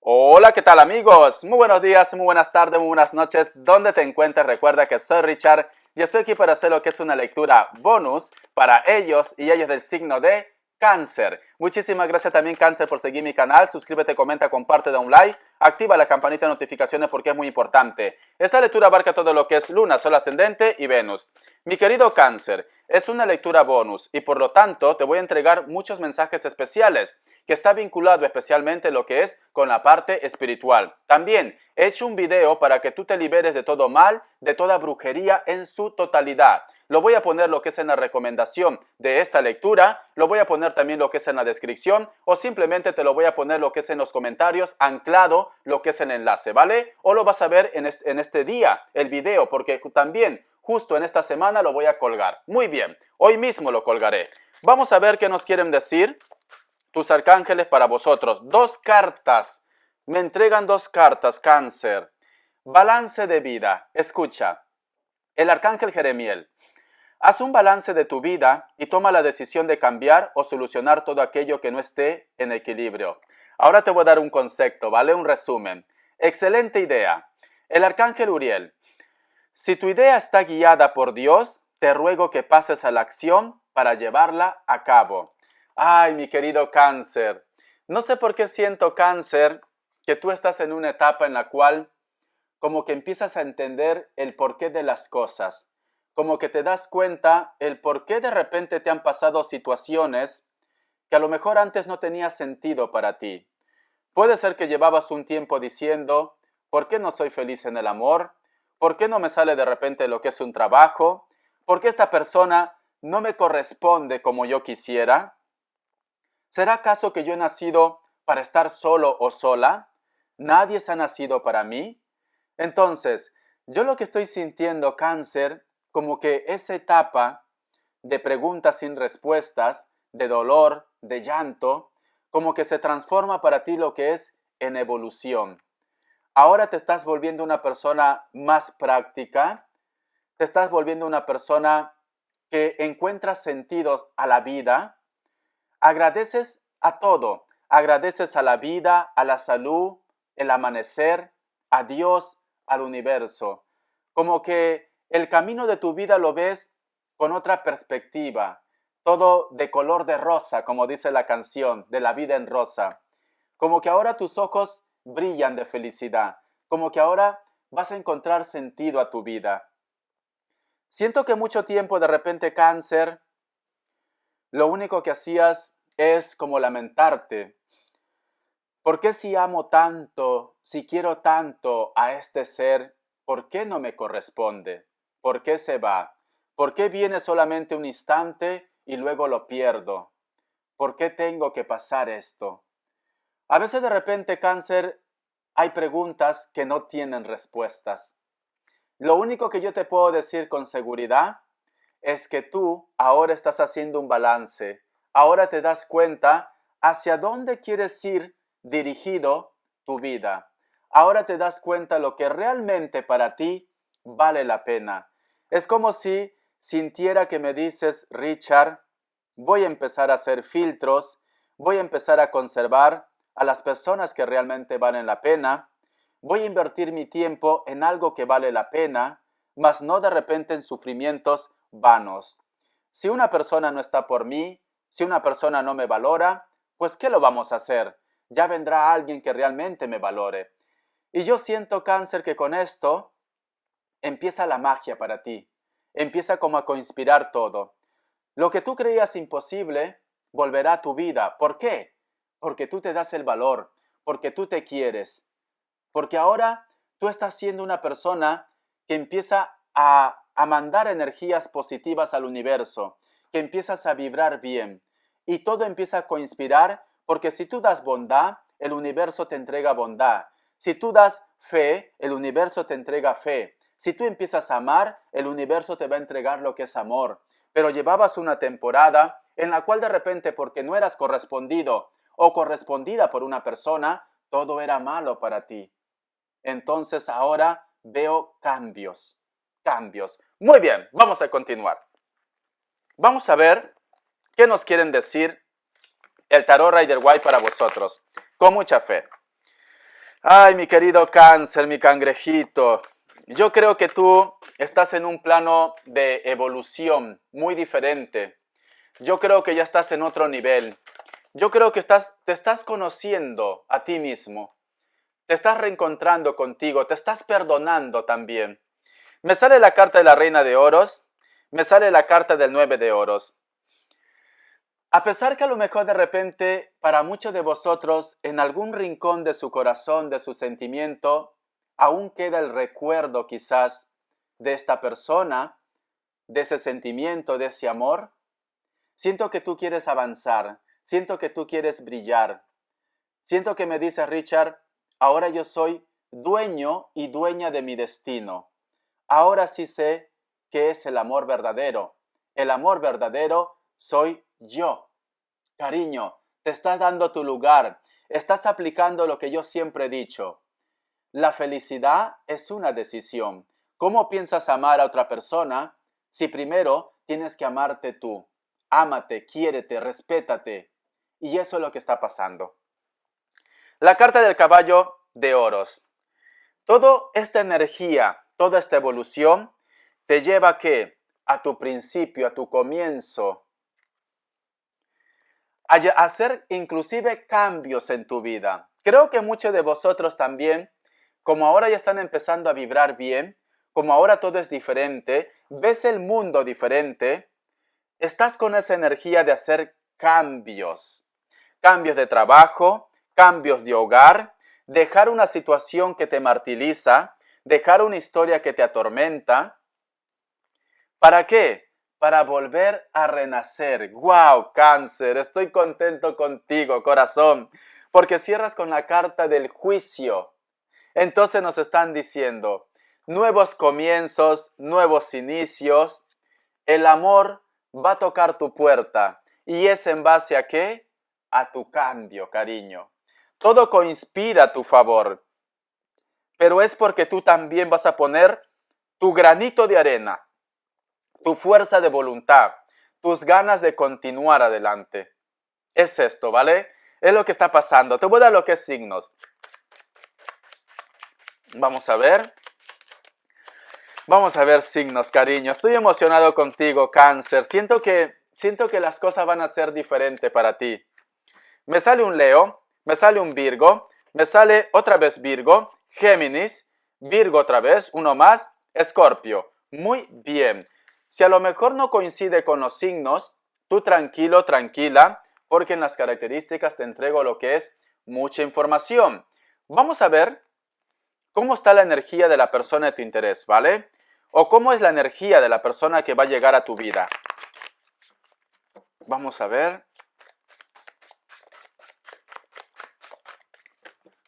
Hola, ¿qué tal amigos? Muy buenos días, muy buenas tardes, muy buenas noches. ¿Dónde te encuentres? Recuerda que soy Richard y estoy aquí para hacer lo que es una lectura bonus para ellos y ellas del signo de Cáncer. Muchísimas gracias también Cáncer por seguir mi canal. Suscríbete, comenta, comparte, da un like. Activa la campanita de notificaciones porque es muy importante. Esta lectura abarca todo lo que es Luna, Sol ascendente y Venus. Mi querido Cáncer, es una lectura bonus y por lo tanto te voy a entregar muchos mensajes especiales que está vinculado especialmente lo que es con la parte espiritual. También he hecho un video para que tú te liberes de todo mal, de toda brujería en su totalidad. Lo voy a poner lo que es en la recomendación de esta lectura, lo voy a poner también lo que es en la descripción o simplemente te lo voy a poner lo que es en los comentarios anclado lo que es el enlace, ¿vale? O lo vas a ver en este día, el video, porque también justo en esta semana lo voy a colgar. Muy bien, hoy mismo lo colgaré. Vamos a ver qué nos quieren decir tus arcángeles para vosotros. Dos cartas. Me entregan dos cartas, Cáncer. Balance de vida. Escucha. El arcángel Jeremiel. Haz un balance de tu vida y toma la decisión de cambiar o solucionar todo aquello que no esté en equilibrio. Ahora te voy a dar un concepto, ¿vale? Un resumen. Excelente idea. El arcángel Uriel. Si tu idea está guiada por Dios, te ruego que pases a la acción para llevarla a cabo. Ay, mi querido Cáncer, no sé por qué siento, Cáncer, que tú estás en una etapa en la cual como que empiezas a entender el porqué de las cosas, como que te das cuenta el por qué de repente te han pasado situaciones que a lo mejor antes no tenía sentido para ti. Puede ser que llevabas un tiempo diciendo, ¿por qué no soy feliz en el amor? ¿Por qué no me sale de repente lo que es un trabajo? ¿Por qué esta persona no me corresponde como yo quisiera? ¿Será acaso que yo he nacido para estar solo o sola? ¿Nadie se ha nacido para mí? Entonces, yo lo que estoy sintiendo, Cáncer, como que esa etapa de preguntas sin respuestas, de dolor, de llanto, como que se transforma para ti lo que es en evolución. Ahora te estás volviendo una persona más práctica, te estás volviendo una persona que encuentra sentidos a la vida, agradeces a todo, agradeces a la vida, a la salud, el amanecer, a Dios, al universo. Como que el camino de tu vida lo ves con otra perspectiva, todo de color de rosa, como dice la canción, de la vida en rosa. Como que ahora tus ojos brillan de felicidad, como que ahora vas a encontrar sentido a tu vida. Siento que mucho tiempo de repente, Cáncer, lo único que hacías es como lamentarte. ¿Por qué si amo tanto, si quiero tanto a este ser, por qué no me corresponde? ¿Por qué se va? ¿Por qué viene solamente un instante y luego lo pierdo? ¿Por qué tengo que pasar esto? A veces de repente, Cáncer, hay preguntas que no tienen respuestas. Lo único que yo te puedo decir con seguridad es que tú ahora estás haciendo un balance. Ahora te das cuenta hacia dónde quieres ir dirigido tu vida. Ahora te das cuenta lo que realmente para ti vale la pena. Es como si sintiera que me dices, Richard, voy a empezar a hacer filtros, voy a empezar a conservar a las personas que realmente valen la pena, voy a invertir mi tiempo en algo que vale la pena, mas no de repente en sufrimientos vanos. Si una persona no está por mí, si una persona no me valora, pues ¿qué lo vamos a hacer? Ya vendrá alguien que realmente me valore. Y yo siento, Cáncer, que con esto empieza la magia para ti. Empieza como a conspirar todo. Lo que tú creías imposible volverá a tu vida. ¿Por qué? Porque tú te das el valor, porque tú te quieres, porque ahora tú estás siendo una persona que empieza a mandar energías positivas al universo, que empiezas a vibrar bien y todo empieza a conspirar porque si tú das bondad, el universo te entrega bondad. Si tú das fe, el universo te entrega fe. Si tú empiezas a amar, el universo te va a entregar lo que es amor. Pero llevabas una temporada en la cual de repente porque no eras correspondido o correspondida por una persona, todo era malo para ti. Entonces ahora veo cambios, cambios. Muy bien, vamos a continuar. Vamos a ver qué nos quieren decir el Tarot Rider Waite para vosotros, con mucha fe. Ay, mi querido cáncer, mi cangrejito. Yo creo que tú estás en un plano de evolución muy diferente. Yo creo que ya estás en otro nivel. Yo creo que te estás conociendo a ti mismo. Te estás reencontrando contigo. Te estás perdonando también. Me sale la carta de la Reina de Oros. Me sale la carta del 9 de Oros. A pesar que a lo mejor de repente para muchos de vosotros en algún rincón de su corazón, de su sentimiento, aún queda el recuerdo quizás de esta persona, de ese sentimiento, de ese amor, siento que tú quieres avanzar, siento que tú quieres brillar. Siento que me dice Richard, ahora yo soy dueño y dueña de mi destino. Ahora sí sé qué es el amor verdadero. El amor verdadero soy yo. Cariño, te estás dando tu lugar. Estás aplicando lo que yo siempre he dicho. La felicidad es una decisión. ¿Cómo piensas amar a otra persona si primero tienes que amarte tú? Ámate, quiérete, respétate. Y eso es lo que está pasando. La carta del caballo de oros. Toda esta energía, toda esta evolución te lleva a ¿qué? A tu principio, a tu comienzo. A hacer inclusive cambios en tu vida. Creo que muchos de vosotros también, como ahora ya están empezando a vibrar bien, como ahora todo es diferente, ves el mundo diferente, estás con esa energía de hacer cambios. Cambios de trabajo, cambios de hogar, dejar una situación que te martiriza, dejar una historia que te atormenta. ¿Para qué? Para volver a renacer. ¡Wow, cáncer! Estoy contento contigo, corazón, porque cierras con la carta del juicio. Entonces nos están diciendo, nuevos comienzos, nuevos inicios, el amor va a tocar tu puerta. ¿Y es en base a qué? A tu cambio, cariño. Todo conspira a tu favor, pero es porque tú también vas a poner tu granito de arena, tu fuerza de voluntad, tus ganas de continuar adelante. Es esto, ¿vale? Es lo que está pasando. Te voy a dar lo que es signos. Vamos a ver. Vamos a ver signos, cariño. Estoy emocionado contigo, cáncer. Siento que las cosas van a ser diferentes para ti. Me sale un Leo, me sale un Virgo, me sale otra vez Virgo, Géminis, Virgo otra vez, uno más, Escorpio. Muy bien. Si a lo mejor no coincide con los signos, tú tranquilo, tranquila, porque en las características te entrego lo que es mucha información. Vamos a ver cómo está la energía de la persona de tu interés, ¿vale? O cómo es la energía de la persona que va a llegar a tu vida. Vamos a ver.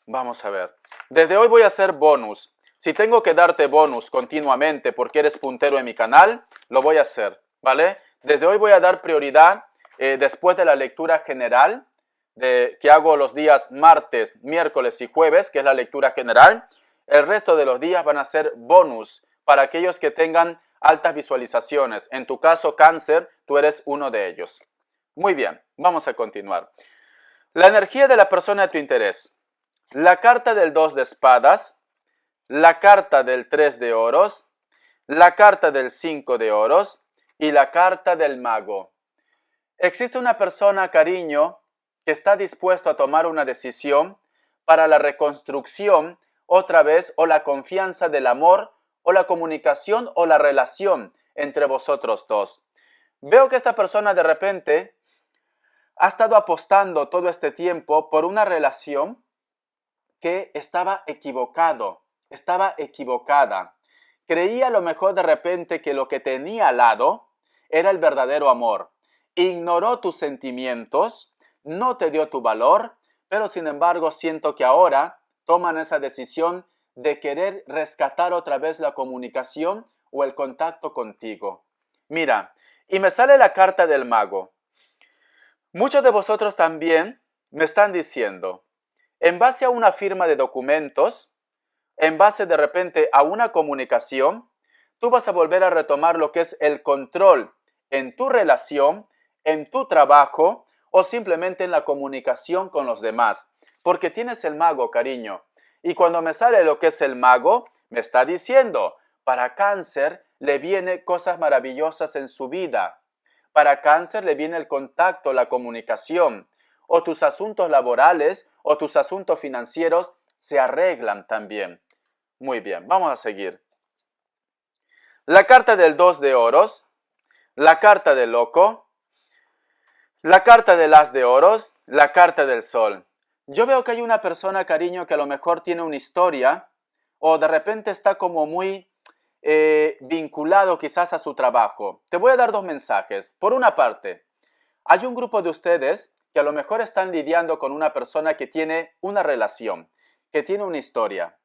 Vamos a ver. Desde hoy voy a hacer bonus. Si tengo que darte bonus continuamente porque eres puntero en mi canal, lo voy a hacer, ¿vale? Desde hoy voy a dar prioridad después de la lectura general que hago los días martes, miércoles y jueves, que es la lectura general. El resto de los días van a ser bonus para aquellos que tengan altas visualizaciones. En tu caso, cáncer, tú eres uno de ellos. Muy bien, vamos a continuar. La energía de la persona de tu interés. La carta del 2 de espadas, la carta del 3 de oros, la carta del 5 de oros y la carta del mago. Existe una persona, cariño, que está dispuesto a tomar una decisión para la reconstrucción otra vez o la confianza del amor o la comunicación o la relación entre vosotros dos. Veo que esta persona de repente ha estado apostando todo este tiempo por una relación que estaba equivocado, estaba equivocada. Creía a lo mejor de repente que lo que tenía al lado era el verdadero amor. Ignoró tus sentimientos, no te dio tu valor, pero sin embargo siento que ahora toman esa decisión de querer rescatar otra vez la comunicación o el contacto contigo. Mira, y me sale la carta del mago. Muchos de vosotros también me están diciendo, en base a una firma de documentos, en base de repente a una comunicación, tú vas a volver a retomar lo que es el control en tu relación, en tu trabajo o simplemente en la comunicación con los demás. Porque tienes el mago, cariño. Y cuando me sale lo que es el mago, me está diciendo, para Cáncer le vienen cosas maravillosas en su vida. Para Cáncer le viene el contacto, la comunicación. O tus asuntos laborales o tus asuntos financieros se arreglan también. Muy bien, vamos a seguir. La carta del 2 de oros, la carta del loco, la carta del as de oros, la carta del sol. Yo veo que hay una persona, cariño, que a lo mejor tiene una historia o de repente está como muy vinculado quizás a su trabajo. Te voy a dar dos mensajes. Por una parte, hay un grupo de ustedes que a lo mejor están lidiando con una persona que tiene una relación, que tiene una historia.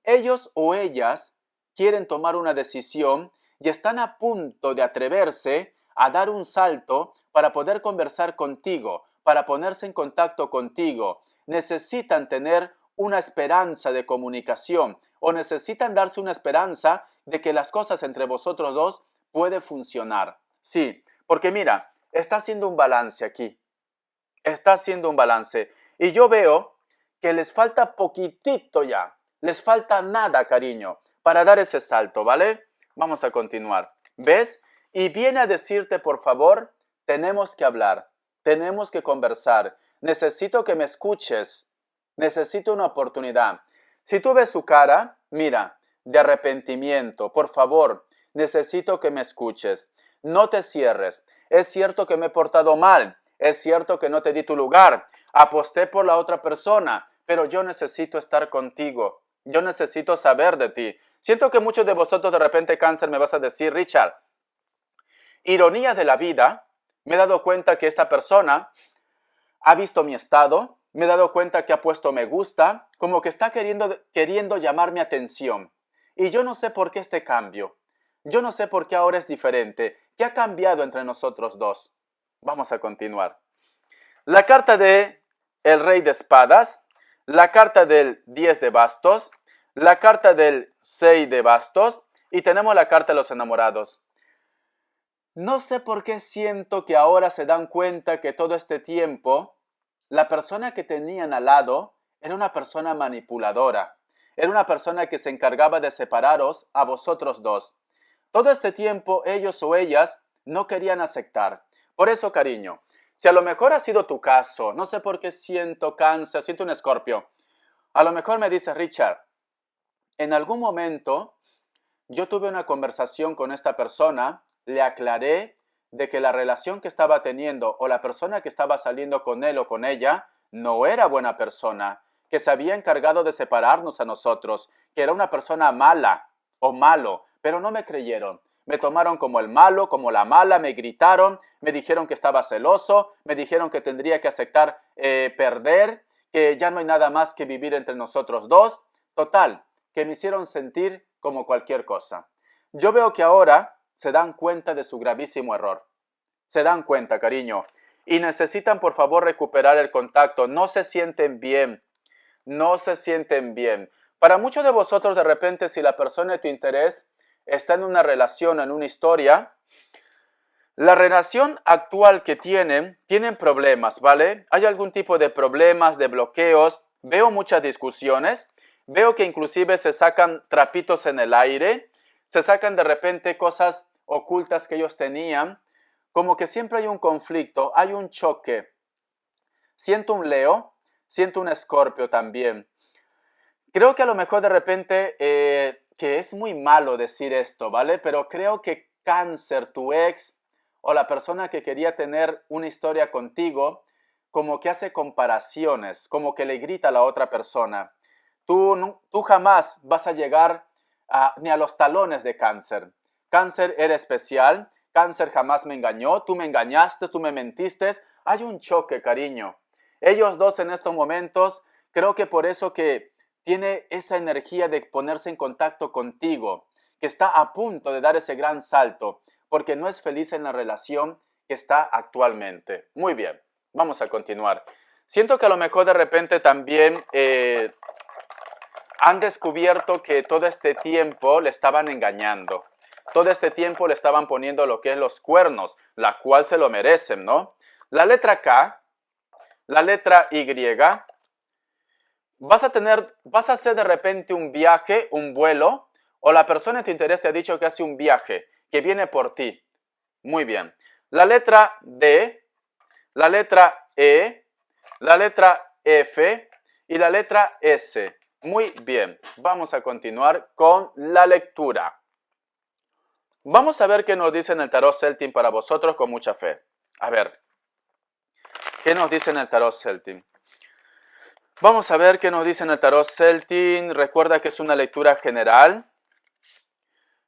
Ellos o ellas quieren tomar una decisión y están a punto de atreverse a dar un salto para poder conversar contigo, para ponerse en contacto contigo. Necesitan tener una esperanza de comunicación o necesitan darse una esperanza de que las cosas entre vosotros dos pueden funcionar. Sí, porque mira, está haciendo un balance aquí. Está haciendo un balance. Y yo veo que les falta poquitito ya. Les falta nada, cariño, para dar ese salto, ¿vale? Vamos a continuar. ¿Ves? Y viene a decirte, por favor, tenemos que hablar, tenemos que conversar. Necesito que me escuches. Necesito una oportunidad. Si tú ves su cara, mira, de arrepentimiento, por favor, necesito que me escuches. No te cierres. Es cierto que me he portado mal. Es cierto que no te di tu lugar. Aposté por la otra persona, pero yo necesito estar contigo. Yo necesito saber de ti. Siento que muchos de vosotros de repente, Cáncer, me vas a decir, Richard, ironía de la vida, me he dado cuenta que esta persona ha visto mi estado, me he dado cuenta que ha puesto me gusta, como que está queriendo llamar mi atención. Y yo no sé por qué este cambio. Yo no sé por qué ahora es diferente. ¿Qué ha cambiado entre nosotros dos? Vamos a continuar. La carta de el Rey de Espadas, la carta del 10 de bastos, la carta del 6 de bastos y tenemos la carta de los enamorados. No sé por qué siento que ahora se dan cuenta que todo este tiempo la persona que tenían al lado era una persona manipuladora. Era una persona que se encargaba de separaros a vosotros dos. Todo este tiempo ellos o ellas no querían aceptar. Por eso, cariño, si a lo mejor ha sido tu caso, no sé por qué siento Cáncer, siento un Escorpio. A lo mejor me dice, Richard, en algún momento yo tuve una conversación con esta persona, le aclaré de que la relación que estaba teniendo o la persona que estaba saliendo con él o con ella no era buena persona, que se había encargado de separarnos a nosotros, que era una persona mala o malo, pero no me creyeron. Me tomaron como el malo, como la mala, me gritaron, me dijeron que estaba celoso, me dijeron que tendría que aceptar perder, que ya no hay nada más que vivir entre nosotros dos. Total, que me hicieron sentir como cualquier cosa. Yo veo que ahora se dan cuenta de su gravísimo error. Se dan cuenta, cariño. Y necesitan, por favor, recuperar el contacto. No se sienten bien. No se sienten bien. Para muchos de vosotros, de repente, si la persona de tu interés está en una relación, en una historia, la relación actual que tienen problemas, ¿vale? Hay algún tipo de problemas, de bloqueos. Veo muchas discusiones. Veo que inclusive se sacan trapitos en el aire. Se sacan de repente cosas ocultas que ellos tenían. Como que siempre hay un conflicto, hay un choque. Siento un Leo, siento un Escorpio también. Creo que a lo mejor de repente, que es muy malo decir esto, ¿vale? Pero creo que Cáncer, tu ex o la persona que quería tener una historia contigo, como que hace comparaciones, como que le grita a la otra persona. Tú jamás vas a llegar ni a los talones de Cáncer. Cáncer era especial. Cáncer jamás me engañó, tú me engañaste, tú me mentiste. Hay un choque, cariño. Ellos dos en estos momentos, creo que por eso que tiene esa energía de ponerse en contacto contigo, que está a punto de dar ese gran salto, porque no es feliz en la relación que está actualmente. Muy bien, vamos a continuar. Siento que a lo mejor de repente también han descubierto que todo este tiempo le estaban engañando. Todo este tiempo le estaban poniendo lo que es los cuernos, la cual se lo merecen, ¿no? La letra K, la letra Y, vas a hacer de repente un viaje, un vuelo, o la persona de tu interés te ha dicho que hace un viaje, que viene por ti. Muy bien. La letra D, la letra E, la letra F y la letra S. Muy bien. Vamos a continuar con la lectura. Vamos a ver qué nos dice en el tarot Celtic para vosotros con mucha fe. A ver, ¿qué nos dice en el tarot Celtic? Vamos a ver qué nos dice en el tarot Celtic. Recuerda que es una lectura general.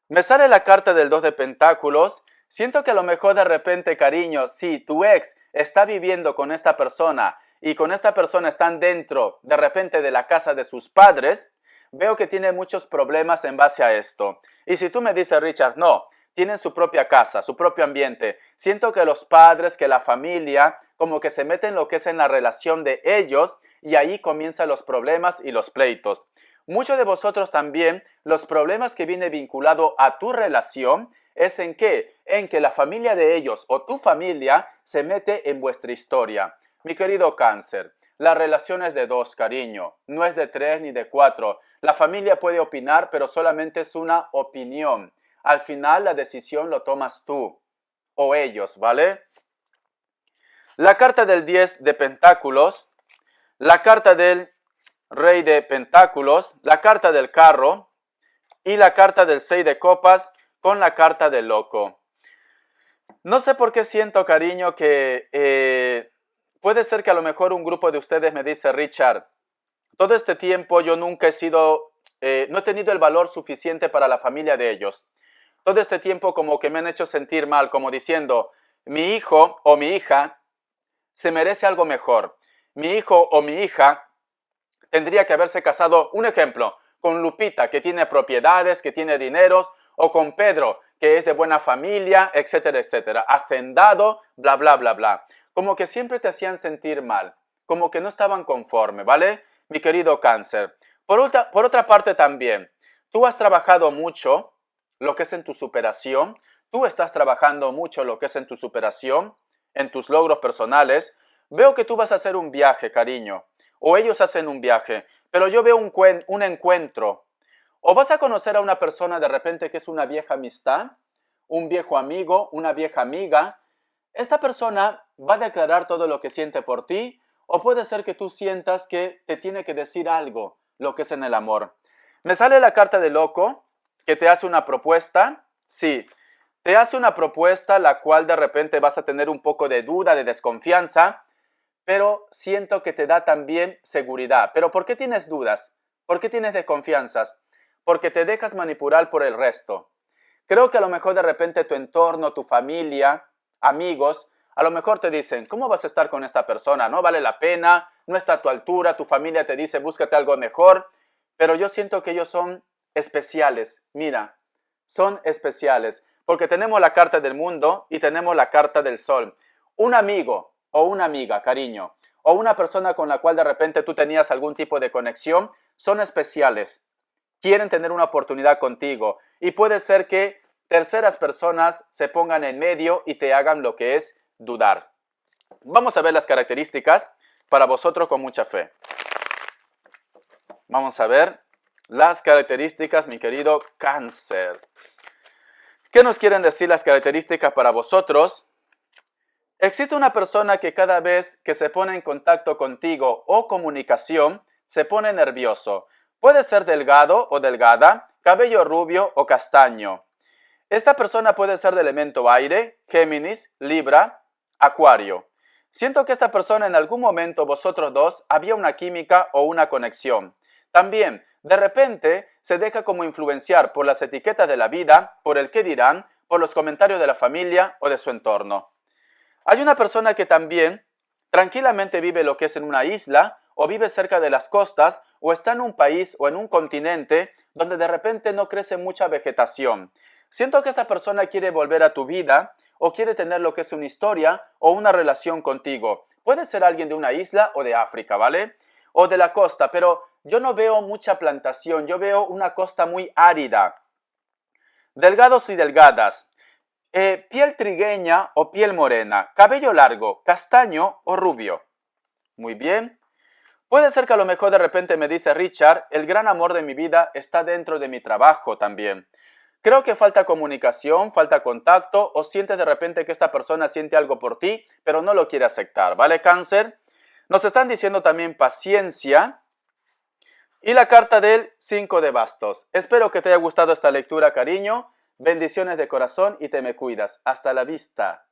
Me sale la carta del 2 de pentáculos. Siento que a lo mejor de repente, cariño, si tu ex está viviendo con esta persona y con esta persona están dentro de repente de la casa de sus padres, veo que tiene muchos problemas en base a esto. Y si tú me dices, Richard, no, tienen su propia casa, su propio ambiente. Siento que los padres, que la familia, como que se meten en lo que es en la relación de ellos y ahí comienzan los problemas y los pleitos. Muchos de vosotros también, los problemas que viene vinculado a tu relación es en qué? En que la familia de ellos o tu familia se mete en vuestra historia. Mi querido Cáncer, la relación es de dos, cariño, no es de 3 ni de 4. La familia puede opinar, pero solamente es una opinión. Al final la decisión lo tomas tú o ellos, ¿vale? La carta del 10 de pentáculos, la carta del Rey de pentáculos, la carta del carro y la carta del 6 de copas con la carta del loco. No sé por qué siento, cariño, que puede ser que a lo mejor un grupo de ustedes me dice, Richard, todo este tiempo yo nunca no he tenido el valor suficiente para la familia de ellos. Todo este tiempo como que me han hecho sentir mal, como diciendo, mi hijo o mi hija se merece algo mejor. Mi hijo o mi hija tendría que haberse casado, un ejemplo, con Lupita, que tiene propiedades, que tiene dineros, o con Pedro, que es de buena familia, etcétera, etcétera. Hacendado, bla, bla, bla, bla. Como que siempre te hacían sentir mal, como que no estaban conforme, ¿vale? Mi querido Cáncer. Por otra parte también, tú has trabajado mucho lo que es en tu superación, tú estás trabajando mucho lo que es en tu superación, en tus logros personales. Veo que tú vas a hacer un viaje, cariño, o ellos hacen un viaje, pero yo veo un encuentro. O vas a conocer a una persona de repente que es una vieja amistad, un viejo amigo, una vieja amiga. Esta persona va a declarar todo lo que siente por ti, o puede ser que tú sientas que te tiene que decir algo, lo que es en el amor. Me sale la carta de loco, que te hace una propuesta. Sí, te hace una propuesta la cual de repente vas a tener un poco de duda, de desconfianza, pero siento que te da también seguridad. ¿Pero por qué tienes dudas? ¿Por qué tienes desconfianzas? Porque te dejas manipular por el resto. Creo que a lo mejor de repente tu entorno, tu familia, amigos, a lo mejor te dicen, ¿cómo vas a estar con esta persona? No vale la pena, no está a tu altura, tu familia te dice, búscate algo mejor, pero yo siento que ellos son especiales. Mira, son especiales, porque tenemos la carta del mundo y tenemos la carta del sol. Un amigo o una amiga, cariño, o una persona con la cual de repente tú tenías algún tipo de conexión, son especiales. Quieren tener una oportunidad contigo y puede ser que terceras personas se pongan en medio y te hagan lo que es dudar. Vamos a ver las características para vosotros con mucha fe. Vamos a ver las características, mi querido Cáncer. ¿Qué nos quieren decir las características para vosotros? Existe una persona que cada vez que se pone en contacto contigo o comunicación, se pone nervioso. Puede ser delgado o delgada, cabello rubio o castaño. Esta persona puede ser de elemento aire, Géminis, Libra, Acuario. Siento que esta persona en algún momento vosotros dos había una química o una conexión. También, de repente, se deja como influenciar por las etiquetas de la vida, por el qué dirán, por los comentarios de la familia o de su entorno. Hay una persona que también tranquilamente vive lo que es en una isla o vive cerca de las costas o está en un país o en un continente donde de repente no crece mucha vegetación. Siento que esta persona quiere volver a tu vida o quiere tener lo que es una historia o una relación contigo. Puede ser alguien de una isla o de África, ¿vale? O de la costa, pero yo no veo mucha plantación, yo veo una costa muy árida. Delgados y delgadas. Piel trigueña o piel morena, cabello largo, castaño o rubio. Muy bien. Puede ser que a lo mejor de repente me dice Richard, el gran amor de mi vida está dentro de mi trabajo también. Creo que falta comunicación, falta contacto o sientes de repente que esta persona siente algo por ti, pero no lo quiere aceptar, ¿vale, Cáncer? Nos están diciendo también paciencia y la carta del 5 de bastos. Espero que te haya gustado esta lectura, cariño. Bendiciones de corazón y te me cuidas. Hasta la vista.